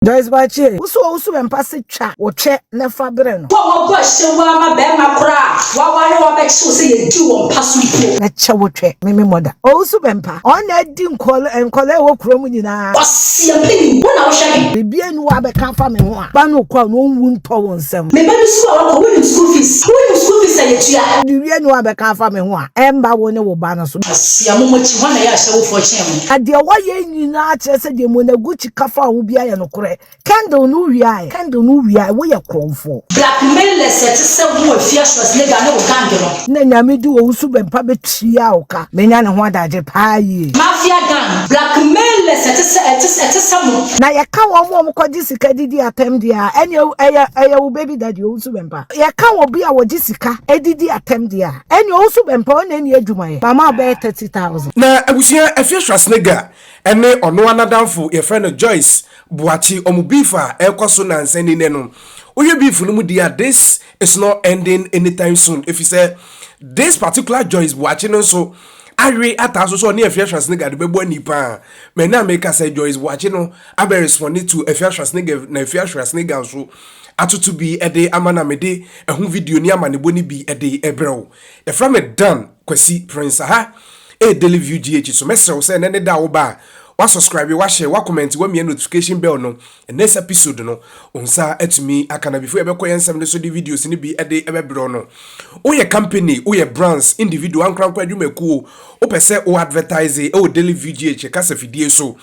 Joyce Boakye, usu empase twa wo twe na fa bere no. Wo go hyewa ma be makora. Wa be hyew se ye di wo mpaso ipo. Na che wo twe meme moda. Usu bempa. On na di nkole wo krom nyina. Osia pini, wo na wo hwe. Bibie nu wa be kan fa me ho a. Ba no kwa no wu nto wo nsem. Me ba su wa ko win school fees. Win school fees ya tua. Bibie nu wa be kan fa me ho a. Emba wo ne wo ba no so. Asia mo machi ho na ya hye wo fo chen. Ade wo ye nyina kire se de mo na guchi kafa ho bia ye no kore. Candle no wia we ye kromfo. Blackmailers et se wo Afia Schwar Exp0sed na wo gang no. Na nyame di wo usu bempa betia oka. Menya ne ho adaje paaye. Mafia gang, blackmailers et se mo. Na ye ka wo mo kwaji sika didi atem dia. Enya wo baby daddy usu bempa. Ye ka wo bia wo jisika edidi atem dia. Enya usu bempa o na ni adwuma ye. Mama be 30,000. Na abusia Afia Schwar Exp0sed ene ono anadanfo ye friend Joyce Boakye omubifa ekoso na nsani ne no. Oye beef no mu dia, this is not ending anytime soon. If you say this particular Joyce Boakye no so Ari ataso so ne Afia Schwar Exp0sed de bebo nipa. Me na make say Joyce Boakye no abe respond to Afia Schwar Exp0sed na Afia Schwar Exp0sed so atutu bi ede amana mede ehun video ni amane boni bi ede ebrew. E from it done kwasi prince ha e daily view GH so mesrew say ne da wo ba wa subscribe wa share wa comment wa me notification bell no next episode no onsa atumi akana before ebe koyensem ne so di videos ni bi ede ebebro no o ye company o ye brands individual ankranko adwumaku o pese o advertise o daily view GH kasa fidie so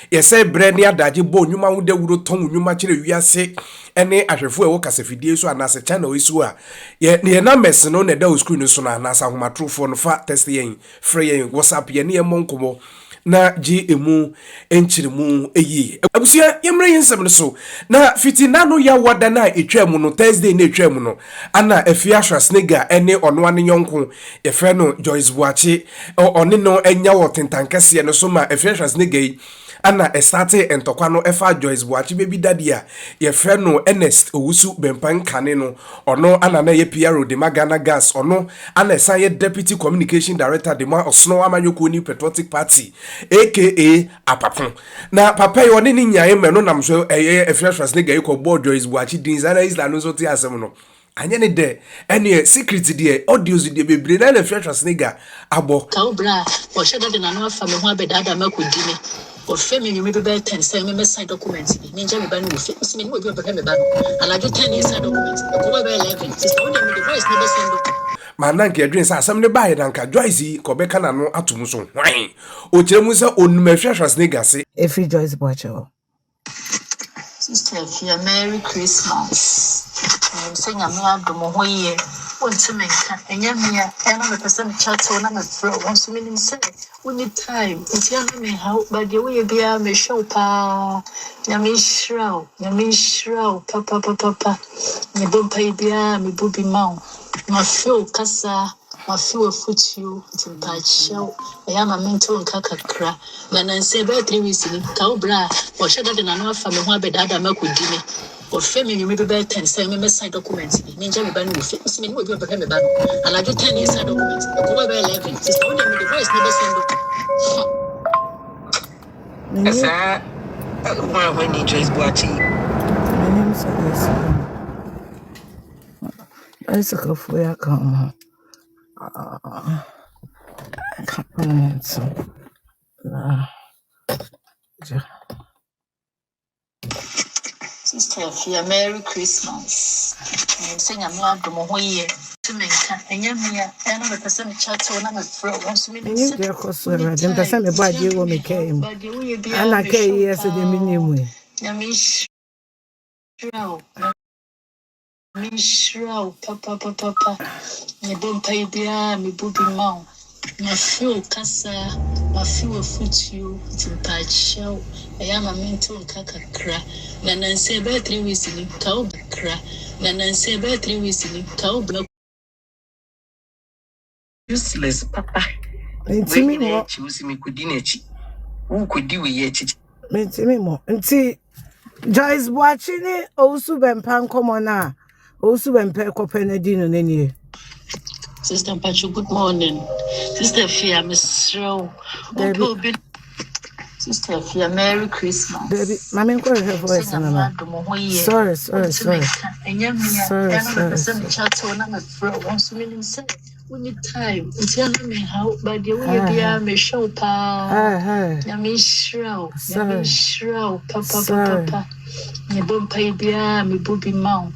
ye say brand ni adaje bo nwuma wo da wuro ton nwuma kire wiase ene ahwefo e wo kasa fidie so anase channel isu a ye numbers no na da screen so na anasa homatrofo no fa test yen free yen WhatsApp ye ne ye monkomo na ji emu enchirimu eyi abusia yemre yensem so na fiti nano ya wada na etwam no Thursday na etwam no ana Afia Schwar Exp0sed ene ono ane yonko ye fre no Joyce Boakye one no enya wo tentankese no so ma Afia Schwar Exp0sed ana estarte entokwa no efa Joyce Boakye baby daddy a ye fre no Ernest owusu bempan kane no ono ana na ye PRO de Magana Gas ono ana esan ye deputy communication director de ma osno amanyoko ni patriotic party aka apapon na papa yo ne nyaye me no nam so Afia Schwar Exp0sed ko board Joyce Boakye dinzana isla no so ti asem no anya ne de ene secret de audios de bebre na Afia Schwar Exp0sed abo Ka obra o sheda de na no afa me ho abedada makodi me o fe me nyumi be 10 say me sign document ni nja me ba no fe o me ni obi obi me ba no alajo 10 years document ko be 11 sister we dem the voice never send mananke adwen sa asem ne bae danka Joyce ko be kana no atum so hwan o kiremu se onum Afia Schwar Exp0sed ase Every Joyce Boakye. Sister Afia, Merry Christmas. Saying I'm not the Mohoye. Want to make a young year, and I'm a person chat on a throw. Once a minute say, we need time. It's young me how, but the way be a me show pa. Yami shroud, papa. Me don't pay beer, me booby mount. My feel casa. My few foot you to patch show. I am a mental and kakakra. When I say about 3 weeks in Cowbra, or shudder than an offer me one bed other milk with Jimmy. Or family, you may be better 10 say me sign documents. Ninja me ban with fix me with your brother ban. And I do 10 years documents. Go by 11. Sister, only me the voice never send. Yes, when you Joyce Boakye. My name is Alice. I for ya come. I can't so. Sister Afia, Merry Christmas. I'm saying I'm not the Mohoye to make a young year, and I'm a person chat on a throw. Once a minute, There was a person about you when we came. And I came yesterday, minimum. Yami shroud, papa. You don't pay beer, me booby mount. My feel casa, my feel foot you to patch show. I am a mental and kakakra. Then I say about 3 weeks in cow cra. Then I say about 3 weeks in cow block. Useless, papa. It's me more. Choose me could dinner. Who could do it? It's me more. And see, Joyce Boakye also been pan common now. Also been per copenadino any. Sister Pacho, good morning. Sister Afia, Miss Row. Sister Afia, Merry Christmas. Baby, Mammy, go ahead voice. Sorry. We need time. Until me how, but the way be a me show pa. Me shroud, papa. Me don't pay beer, me booby mount.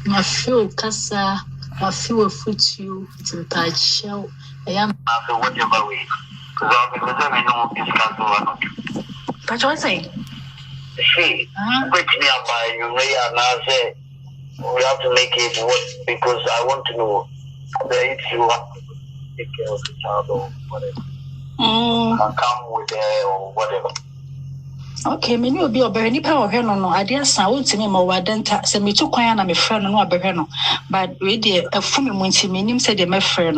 My feel casa, my feel foot you, it's in patch shell. I am after whatever way. Because I know discuss one. But what say? See, quick nearby, you may now say we have to make it work because I want to know if you have to take care of the child or whatever. And come with her or whatever. Okay, me will be a very power of no. I didn't sound to me more than send me to Quyan and my friend and what no. But we did a full months in him said my friend.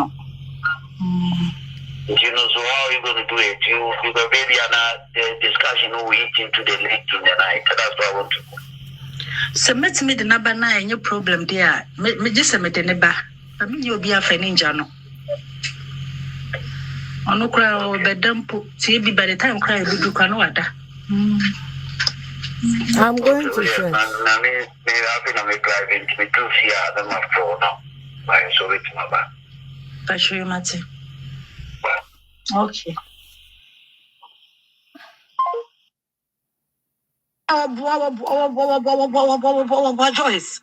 You know, so how are you going to do it? You maybe the discussion will eat into the late in the night. That's what I want to know. Submit me the number 9, no problem there. Me just submit the number. I mean, you'll be a ninja, no. I no cry or bedam put TV by the time cry we do canada. I'm going to say. I mean, maybe I'm driving to be too fear than my phone now. I'm sorry to my back. I show you, Matty. Okay. Joyce.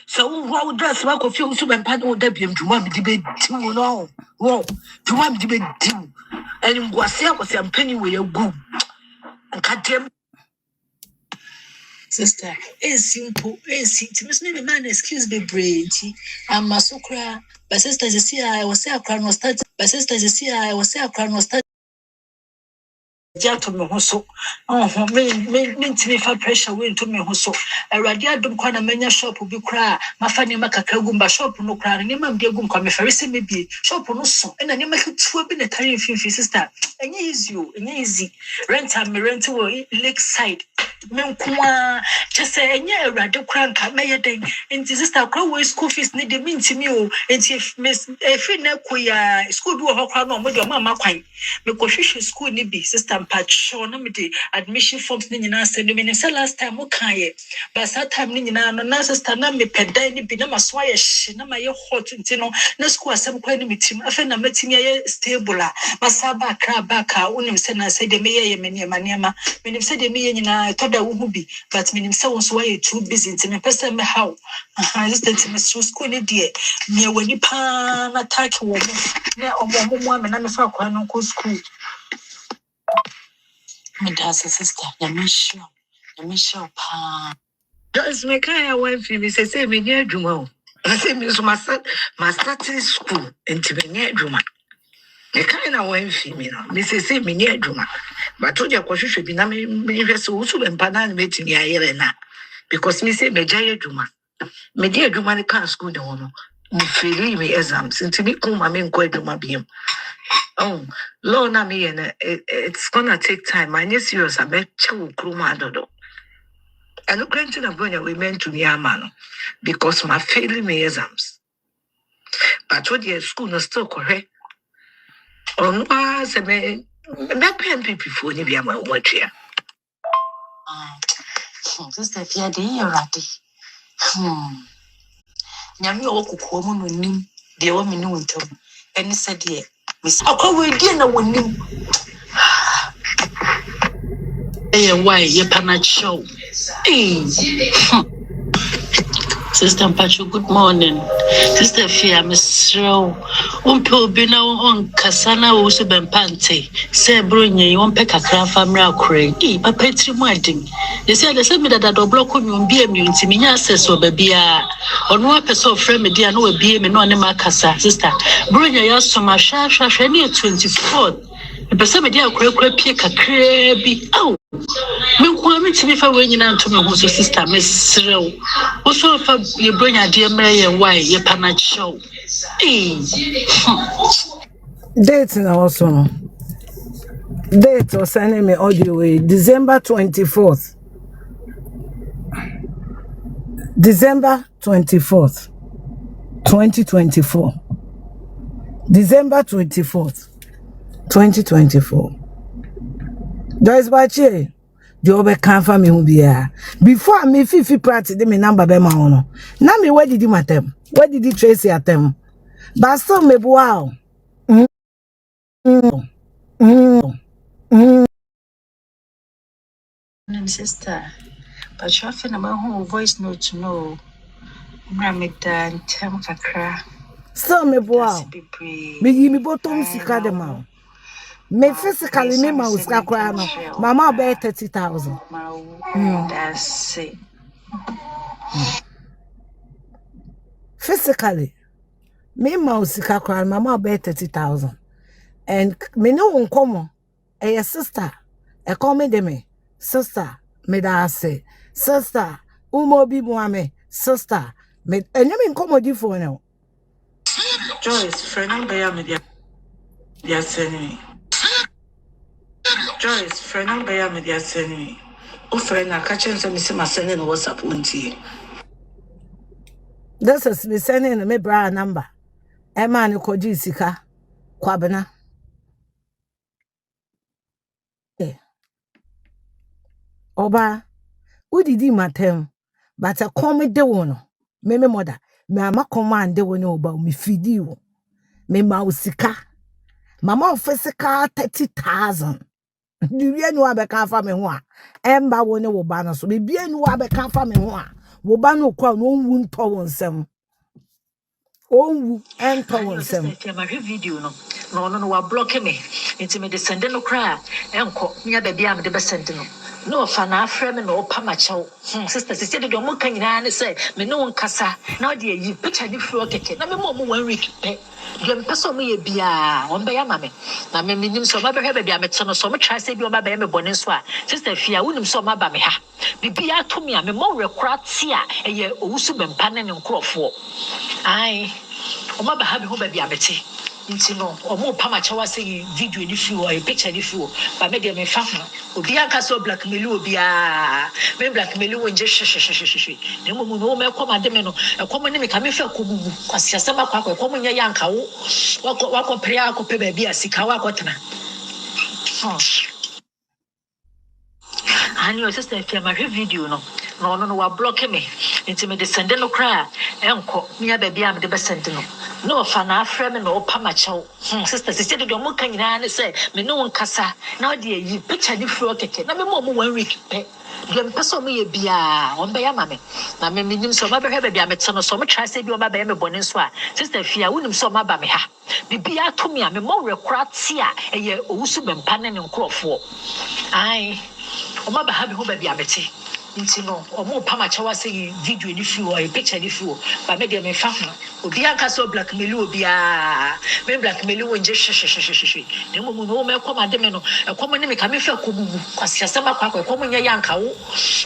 So what does work of you so and paddle debut to one debate? No, to one debate. And was there was a penny with your goo. And cut them. Sister, it's simple, it's Miss Maybe man, excuse me, Brady. I'm Masukra. My sister is here, I was there, crown was started. My sister is here, I was there, crown was started. Gentlemen, so, mean to me for pressure, win to me, so. A radiatum corner mania shop will be cry. My funny macacagumba shop no cry, and Imam Diagum come a ferry maybe shop no so, and then you make it 2 been a tiny few sister. And easy. Rent me rent to lakeside. Menkwa just say enya rado kranka meyeden enti sister kwa school fees need the mean to me o enti miss efi na koya school bi wo hokwa na mo de mama kwan me ko hwehwe school ni bi sister mpacho na me de admission forms ni nyina send me say last time mo kan ye but that time ni nyina no na sister na me pedan ni bi na maso aye hye na maye hot enti no na school asem kwa ni metim afa na matimi aye stable a masaba kra baka unim say na say de me ye maniema menim say de me ye nyina da wubi but menim say won so why too busy into me person me how assistant me school ni de me wani pa na attack wo na omo me na me fa kwa no ko school me da sister na me show pa just me kai wife me say me nya adwuma o I say me so my starting school into me nya adwuma me kind of one female. Mrs. Me near Juma. But told you, should be me also when Panan meeting Yayana. Because me say, Major Juma. Me dear Juma can't school the woman. Me free me exams. And to me, come, I mean, quite Juma beam. Oh, Lord, I mean, it's gonna take time. My next years, I bet you, Kruma Dodo. I look granted I'm going to meant to me, man, because my failing me exams. But what your school is still correct. On was a man, pen before you be a man watch here. Sister, if you're the Yammy Oku woman with him, the woman knew him, and he said, yeah, Miss Alcoa dinner with him. Hey, why, ye panat show? Sister Pacho, good morning. Sister Afia, Miss Row. Umpo Bino on Cassana also been panty. Say, Brunya, you won't pick a craft family cray. Papa, it's reminding. They said the same that the block will be immune to me, says so, baby. On one person, friend, me dear, no be me, no name, Cassa, sister. Brunya, yes, so my shaft, near 24th. The person, me dear, pick a crabby. Oh. Me kwame timi fa wenyina ntome ho so sister Miss Row. Wo so fa ye bronya de mre ye why ye pana show. Date na also no. Date was sending me audio way December 24th. December 24th. 2024. December 24th. 2024. Joyce Boakye, the over can for me who be here. Before me 50 party, they me number be my own. Now me where did you matem? Where did you Tracey at them? But still me wow. Sister, but you're feeling my whole voice note to know. Ramadan, Tamakra. Still me wow. Me bottom sika dem out. Me physically me mouse kakra no. Mama be 30,000. That's it. Physically, me mouse kakra mama be 30,000. And me no unkomo. A sister, a call me de me. Sister, me da say. Sister, umo bi muame. Sister, me enyame nkomo di for now. Joyce, friend, bear me dia sending. Joyce, friend, bear me dia sending. O friend, I catch him some sending WhatsApp unti. This is me sending me bra number. Emma ni koji sika kwabena. Oba, udidi matem, but a come de wono. Me mother, me ama command de wono oba me fidi wo. Me mausika. Mama physical 30,000. Bibi enu abeka fa me ho a. Emba wo ne wo ba no so. Bibi enu abeka fa me ho a. Wo ba no kwa no wu nto wonsem. Onwu ento wonsem. My video no wa block me. Nti me de send no kra enko. Nya ba bia me de be send no. No fa na afre me no pa ma chew. Sister de mo kan nyina ne say me no nkasa. Na de yi picture ni fro keke. Na me mo 1 week pe. Dem person me ye bia. On be ya ma me. Na me nim so ma be hwe ba bia me che no so me try say bi o ma ba me bone so a. Sister Afia wonim so ma ba me ha. Bibia to me a me mo rekora ti a eye owusu bempa ne nkrofo. Ai Oma ba habi ho ba bia beti nti no omo pama chawa say video ni fi o picture ni fi o ba me de me fa ho obi anka so blackmail obi a me blackmail wo nje hwehwehwehwe na mo no me koma de me no ekoma ni me ka me fa kogugu kwasi asema kwa ekoma nya yanka wo wako pria akopɛ ba bia sika wa akotena ani o sister Afia ma video no wa block me nti me de send no kra enko nya ba bia me de be send no fa na afre me no pa ma chew sister de mo kan nyina ne say me no nkasa na de yi picture ni fro keke na me mo 1 week pe dem person me ye bia on be ya ma me na me nim so ma be hwe ba bia me che no so me try say bi o ma ba ya me bone so a sister Afia wonim so ma ba me ha bibia to me a me mo rekora ti a eye owusu bempa ne nkrofo ai o ma ba ha bi ho ba bia me che nti no omo pa ma chawa say video ni fi o picture ni fi o ba me de me fa ho obi anka so blackmail obi a me blackmail wo nje hwehwehwehwe na mo no me koma de me no ekoma ni me ka me fa kogugu kwasi asema kwa ekoma nya yanka wo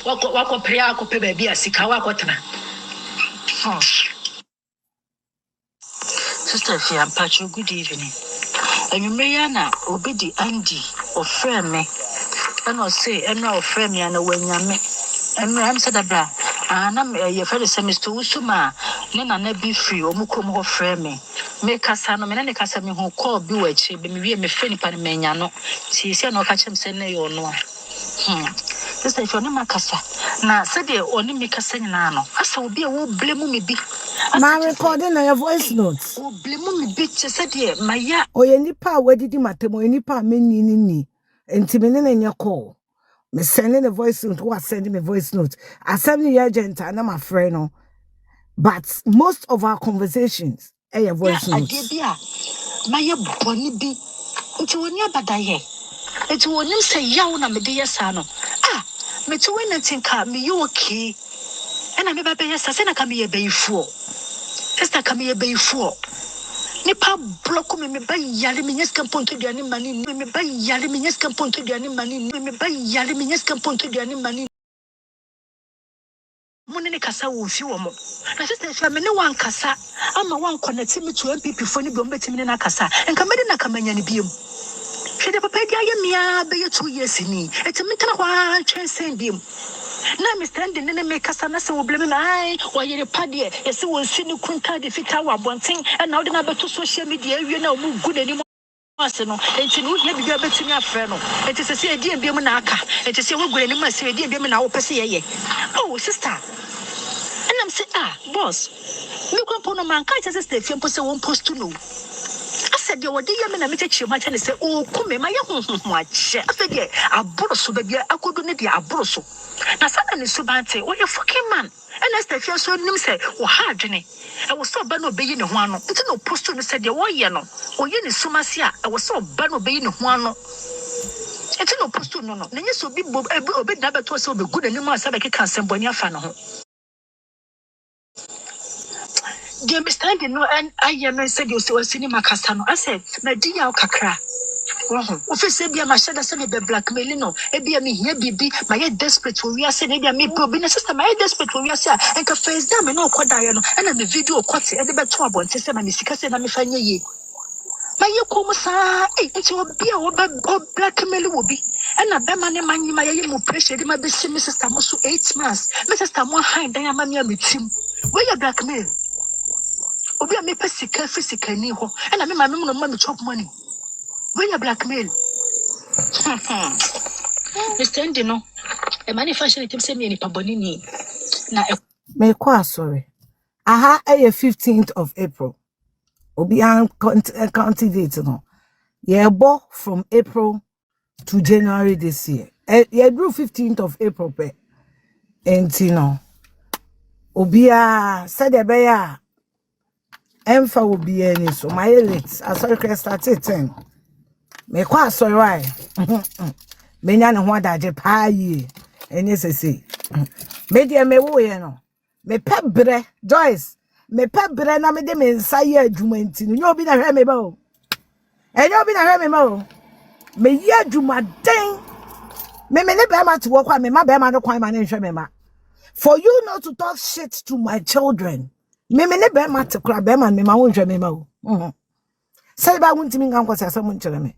wako pria akopɛ ba bia sika wa akotena Sister Afia Pacho, good evening. And you may na obedi Andy or friend me. And I'll say, and now friend me and when you me. And I'm said abra. And I'm your fellow semester Usuma. Nena ne be free or mukom ho friend me. Make us an amene casami who call bewitch, be me friend pan menyano. See, no catch him send you or no. Sister, if you're not Macassa. Now, said they only make a sing nano. I saw be a wool blame me be. My recording your voice notes. Oh, blame me bitch, said ye, my ya. O ye nipa where did you matemo nipa meni ni. Intimine in your call. Me sending a voice note. Who are sending me voice note? I send the agent and I'm a friend. But most of our conversations are your voice notes. My bonny be into one year badaye. It's one you say yawn me dear son. Ah, me to win and think me you okay. And I'm a baby, Sasana can be a bay fool. Sister can be a bay fool. Nipa block me by Yaliminas can point to the money, me by Yaliminas can point to the money, me by Yaliminas can point to the money. Money Cassa will few more. My sister, if I'm no one Cassa, I'm a one connecting me to MPP for any betting in a Cassa and come in a Camanian beam. She never paid Yamia by 2 years in me. It's a metal one chance send him. Now, Miss Standing and make us an answer will blame I, why you're a paddy, as you will see you couldn't if it our one thing, and now the number to social media, you know, good anymore. no enti no hia bibia betimi afre no enti se edie biem na aka enti se we gure ni ma se edie biem na wo pese ye oh sister and I'm say boss me kwampo no man ka sister fiampo se won post no I said you wodi ye me na me chechi ma chane se o kume ma ye honhom ache I said ye aboro so bia akodo ne dia aboro so na sana ni subante wo ye fucking man and sister fiam so nim se wo ha adwene I was so bad no be in one. It's no post to said the warrior no. Or yen is sumasia. I was so bad no be in one. It's no post to no. Then you so be obey never to so be good and you must have a can send Bonia fan. Dear Mr. I no and I said you so cinema castano. I said, my dear Kakra. Office be a machine that send be blackmailing no. Be a me here be my desperate when we are saying me probably sister my desperate when we are saying and ka face them no kwada no and the video kwati e be to abon say my sika say na me fanye ye my ye kom sa nti obi a wo blackmail wo bi and na be man man my ye mo pressure de ma be see me sister mo so 8 months me sister mo hide dan ama me ametim where you blackmail obi a me pesika physical ni ho and na me ma me no ma me chop money when you blackmail Mr. Ndino, a manufacturer team send me any pabonini. Na Me kwa sorry. Aha, 15th of April. Obi an county date no. Yeah, bo from April to January this year. Yeah, drew 15th of April pe. And you know, Obi said a bear. Emfa will be any so my elites. I saw you started 10. Me kwa sorry why. Me nya ne ho adaje pa yi. Enye sese. Me dia me wo ye no. Me pebre Joyce. Me pebre na me de me nsa ye adwuma nti no. Nyo obi na hwe me ba o. Enyo obi na hwe me ma o. Me ye adwuma den. Me ne be ma to wo kwa me ma be ma no kwan ma ne hwe me ma. For you not to talk shit to my children. Me ne be ma to kra be ma me ma wo hwe me ma o. Say ba wunti mi nkan kwasa asem nkyere me.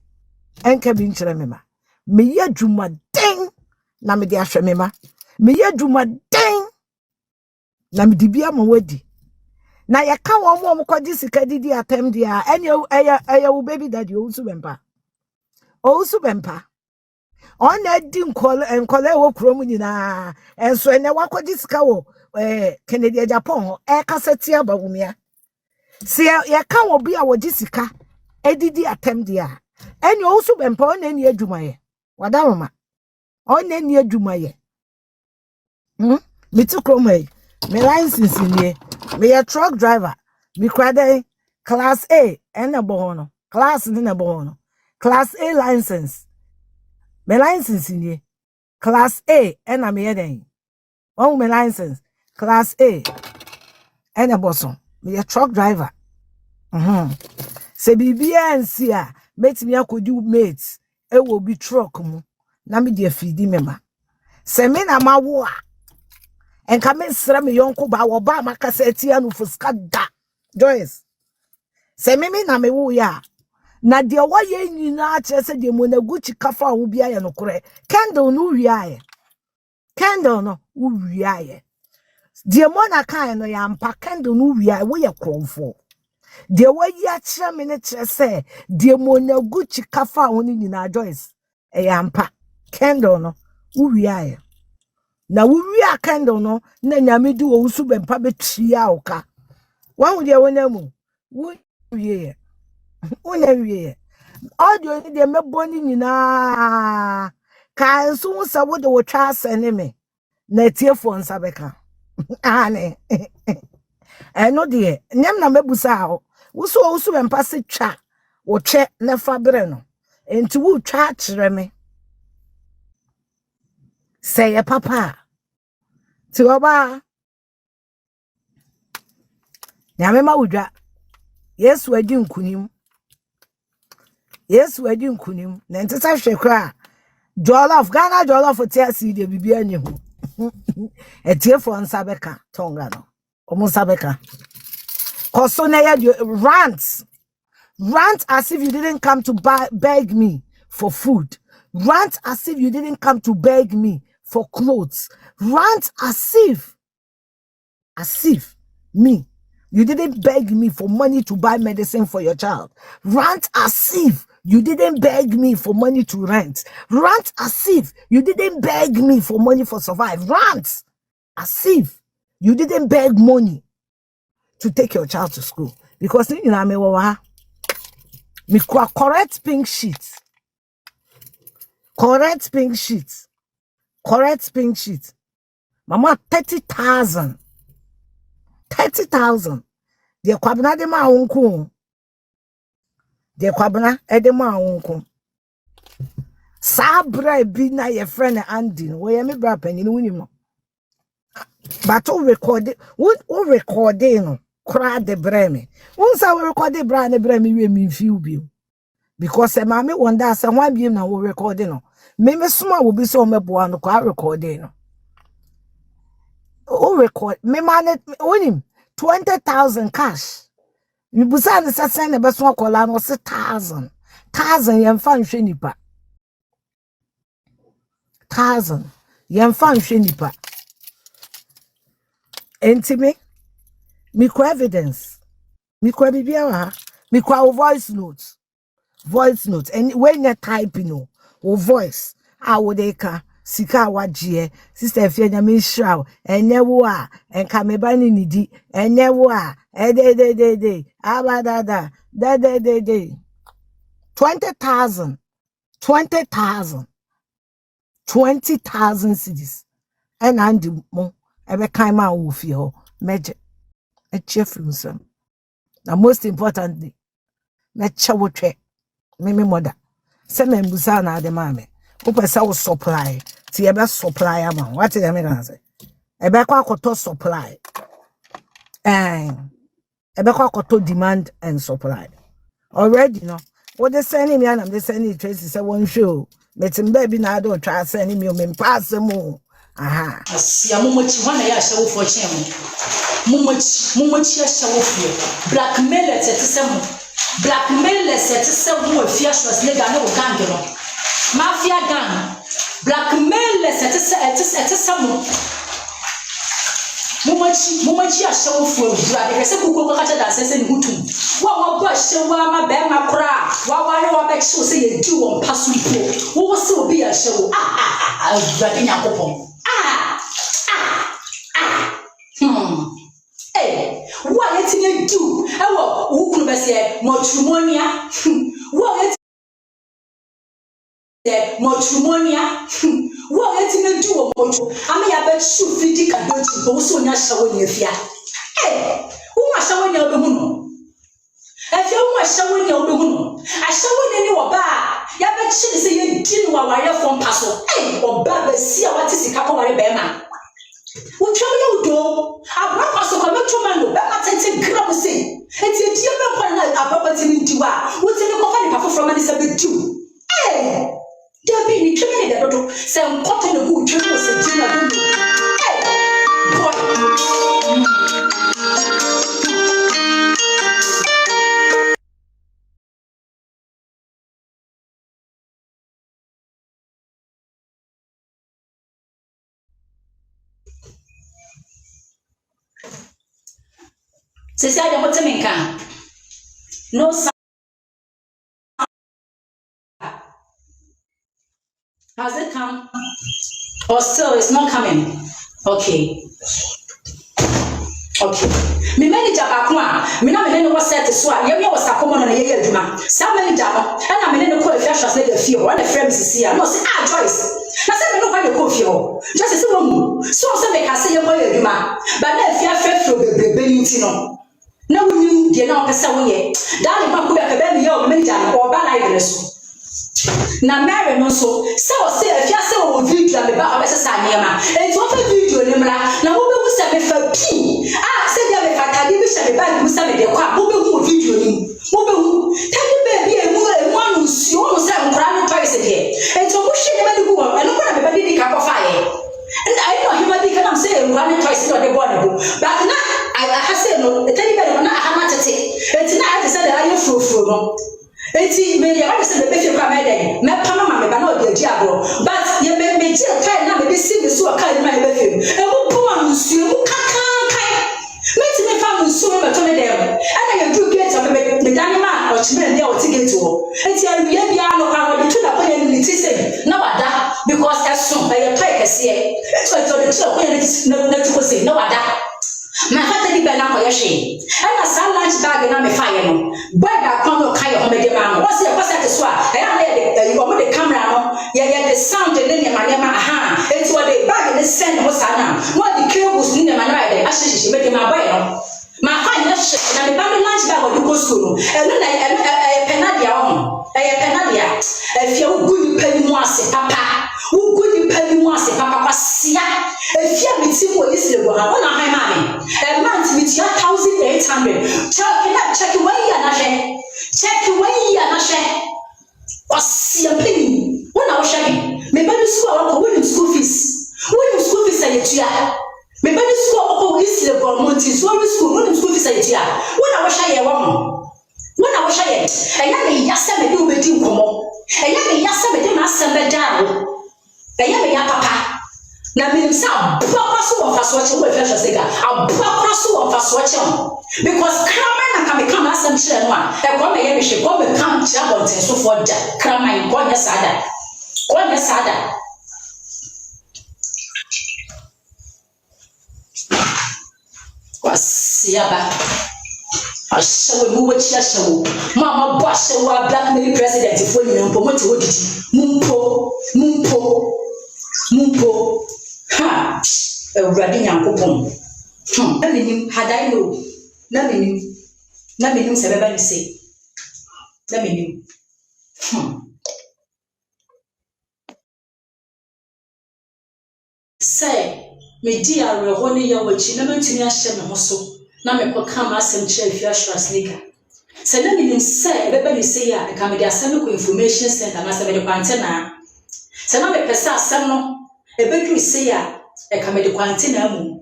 Enka bi nkyere me ma. Me ye adwuma den na me de ahwe me ma. Me ye adwuma den na me di bia ma wadi. Na ye ka wo mo kwadi sika didi atem dia enya wo baby daddy o usu bempa. O usu bempa. Ona di nkole wo krom nyina. Enso ene wakwadi sika wo Kennedy Japan kaseti abawumia. Se ye ka wo bia wo di sika edidi atem dia. Enya o usu bempa ona eni adwuma ye. Wadawoma. Ona eni adwuma ye. Me to kromai. Me license nie. Me a truck driver. Me kwade class A and a bono. Class ni na bono. Class A license. Me license nie. Class A and a me eden. Oh me license. Class A and a boson. Me a truck driver. Se bibia nsi a metimi akodi mates e wo bi truck mu. Na me de afidi mema. Se me na mawo a and come in sram yonko ba wo ba makaseti anu fuska da Joyce se mimi na me wo ya na de wo ye nyina kire se de mo na guchi kafa wo bia ye no kore candle no wiaye candle no wo wiaye de mo na kan no ya mpa candle no wiaye wo ye kromfo de wo ya kire me ne kire se de mo na guchi kafa wo ni nyina Joyce e ya mpa candle no wo wiaye na wuwi akando no na nyame di wo usu bempa betria oka wan de wonamu wuwie wona wie audio ni de meboni nyina ka nso wo sa wo de wo twa asene me na tiefo nsa beka ane eno de nyam na mebusa ho wuso wo usu bempa se twa wo twe na fa bere no enti wo twa kire me say papa ti oba nyame ma wudwa Yesu adi nkunim na ntesa hwekra jollof Ghana jollof tiasi de bibia nyi ho etiefo nsa beka tonga no omo nsa beka koso na ya rant as if you didn't come to beg me for food, rant as if you didn't come to beg me for clothes, rant as if you didn't beg me for money to buy medicine for your child. Rant as if You didn't beg me for money to rent. Rant as if you didn't beg me for money for survive. Rant as if you didn't beg money to take your child to school. Because you know me correct pink sheet. Correct pink sheet. Correct pink sheet. Mama 30,000. 30,000. The kwabna de ma wonku. The kwabna e de ma wonku. Sabra bi na your friend Andy. We me bra panyin wunim no. But o record no. Kra de breme. Once I record the bra ne breme we me feel bi. Because mama wonder say wan bi na we record no. Me suma wo bi so meboa no kwa record no. O record me man wunim 20,000 cash. You busa ne sesen ne beso akola no se 1,000 yemfa nhwe nipa 1,000 yemfa nhwe nipa entime me ko evidence me ko bibia wa me ko voice note and when you type no o voice awodeka sika wagie sister Afia nya me shraw enye wo a enka me ba ni nidi enye wo a de abadada de 20,000 cedis and andi mo ebe kan ma wo fie ho meje e chefru nsam na most importantly me chewo twe me mother se me mbusa na ade ma me upesa wo supply ti ebe supply ama what dey me can say ebe kwa akoto supply ebe kwa akoto demand and supply already no what they sending me and I'm sending Tracey say one show metim baby na do try sending me o me pass mo aha asia momochi hwana ya hyewo fo chemo momochi ya hyewo fo blackmailers etisem blackmailers etisem Afia Schwar na wo gang no mafia gang blackmailers etisem momochi ya hyewo fo bra de se kuko ka cha da sese ni hutum wa bo hyewo ama be ma kra wa ware wa be hyewo se ye di won paso po wo se obi ya hyewo bra de nyakopon what yet you do? Who could be said matrimonia? What yet matrimonia? What yet you do? I may have bet shoot 50 cabbage, also not showing your fear. Hey, who are showing your moon? If you want showing your moon, I show any or bad. Ya bet she say you didn't want to from Paso. Hey, or bad, see what is a couple of bema. What you do? I brought us to come to Mando, but I take grab say. It's a dear man, I property into what's in the company from Elizabeth too. Hey, there be returning the daughter, some cotton of good children and dinner. Hey, boy. Sister, I don't want to no sound. Has it come? Or still it's not coming? Okay. Okay. Me manager bakwa, me na me no was set so a ye was akomo na ye adwuma. Sa manager no, e na me no call Afia Schwar fie ho, na frame sisi a. No say Joyce. Na say me no kwa de call fie ho. Joyce say wo so say me ka say ye boy adwuma. Ba na Afia fefro bebrebe nti no. Na wonu de na opese wo ye. Da le ba ko ya ka ba me ye o manager no o ba live so. Na Mary no so o say Afia say o video me ba obese sa niema. Enti o fa video ne mra na wo be gusa me fa pi. Say dia me fata di bi she me ba gusa me de kwa wo be hu video ni. Wo be hu tadi be bi emu anu si o no say nkra no Joyce de. Enti o mu hwe ne ba di hu o eno kwa na me ba di ka kofa ye. And I know him be can say nkra no Joyce no de bo na bo. But na I say no tadi be na aha matete. Enti na I say da aye frofro no. Eti me ya say me be fi kwa me dey me pama ma me ba na o di agro but ye me je kai na me be si me so kai ma be fi e mo po ansu e mo kaka kai me ti me fa ansu me to me dey and I do get me dani ma o chime dey o ti get o eti awie no wada. My father did not know she. And a sun lunch bag and I'm a fire. Where I come to Kaya on the man. What's the swat? I am there. You want the camera. Yeah, the sound and then my name. Aha. It's what they bag in the sand was Anna. What the cables in the man right? I should she make my way. My fine shit. And the family lunch bag will go school. And then I penadia on. A penadia. If you're good, penny was papa. Who could you pay me once if Papa Sia? If you have seen what is the one, I want to high money. A month with your 1,800. Check away and a share. Check away and a share. Or see a penny. When I was sharing, maybe the school or winning school fees. Winning school fees at year. Maybe the school or is the Monty, school, winning school fees at year. When I was sharing a woman. When I was sharing, I am a yasam do with you come on. I am a yasam and master down. Ya papa na me say papa so of us watching we flash say a papa so of us watching because krama na ka me come asem kire no a e ko me ye me hwe ko me come kire bonten so for da krama ko nya sada kwasiaba ashawo mu wachi ashawo mama bo ashawo blackmail president for you mpo mo ti odidi mumpo ha Ewurade Nyankopon na menim had I know na menim se beba ni say na menim say me di areho ne ya wachi na mantumi ahye me ho so na me koka ma asem kire Afia Schwar Exp0sed say na menim say beba ni say ya ka me di asem ko information center na say me di kwantena say na me pesa asem no ebedu say ya e ka me di kwantena mu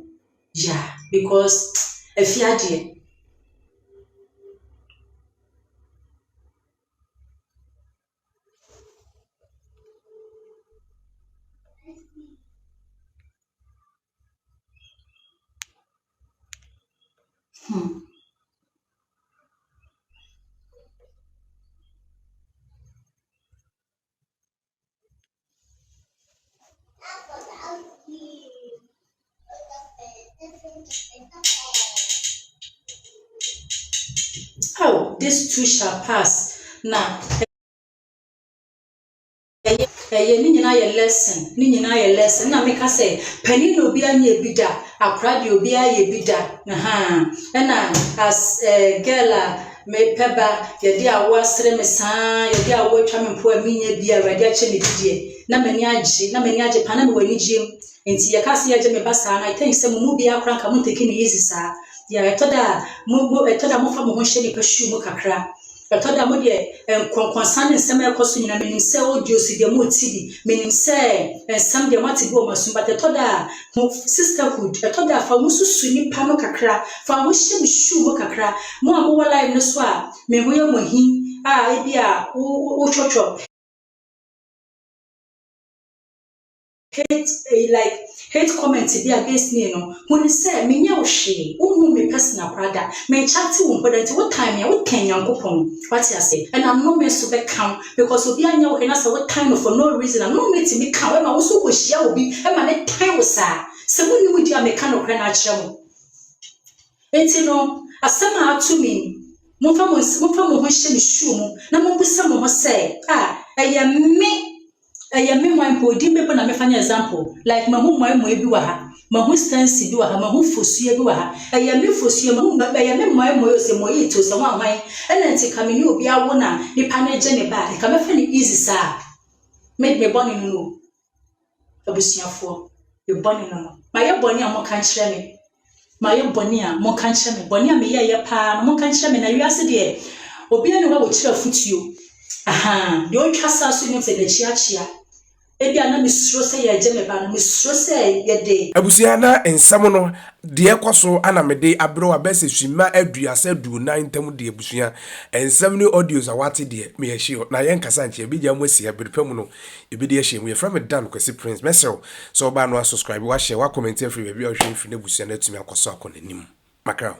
yeah because Afia de how this too shall pass na ni nyina ye lesson na me ka say Panyin obi anya ebida akra de obi aye ebida na as girl me peba ye de awo asre me san ye de awo twa me mpo aminya bi awade ache me bidie na mani age pana me wani giem enti ye ka se ye je me basa na I think say mu bi akra nka mu take me easy sa ya etoda mo fa mo ho hye ni pashu mu kakra etoda mo de konkonsan nsem ekoso nyina menim se audio si de mo tibi menim se ensam de mati bi o masumba etoda sisterhood etoda fa mo susu ni pa no kakra fa mo hye mi shu mu kakra mo amo wala no so a me ho ye mo hi e bia wo chocho hate comments be against me no when say me nya wo hwe wo me personal brother me chat wo important what time ya wo kan Nyankopon what you say and I'm no me so be count because obi anya wo kana say what time for no reason I'm no me to me count e ma wo so ko hia obi e ma ne time wo sa se wo ni wo dia me kan okra na akire mo enti no asema to me mo fa mo ho hye ni shu mu na mo busa mo ho say aya me mwan po di me na me fanya example like mahu mwan mo ebi wa ha mahu stance bi wa ha mahu fosua bi wa ha aya me fosua mahu aya me mwan mo yo se mo yi to se wan hwan ena nti ka me ni obi awo na nipa na je ne ba ka me fa ni easy sa me boni no abusiafo e boni no ma ye boni a mo kan kire me ma ye boni a mo kan kire me boni a me ye pa no mo kan kire me na wiase de obi ane wa wo kire futuo de on twasa so ni se de chiachia ebi ana misro se ye je me ba no misro se ye de abusia na ensam no de ekoso ana me de abro abese swima aduasa du na ntam de abusia ensam ni audios awate de me ye hye na ye nkasa nche bi ja mo asia berpam no ebi de hye mo ye from Dan kwesi prince mesel so ba no subscribe wa share wa comment free bi o hwe fi na abusia na tumi akoso akonanim makra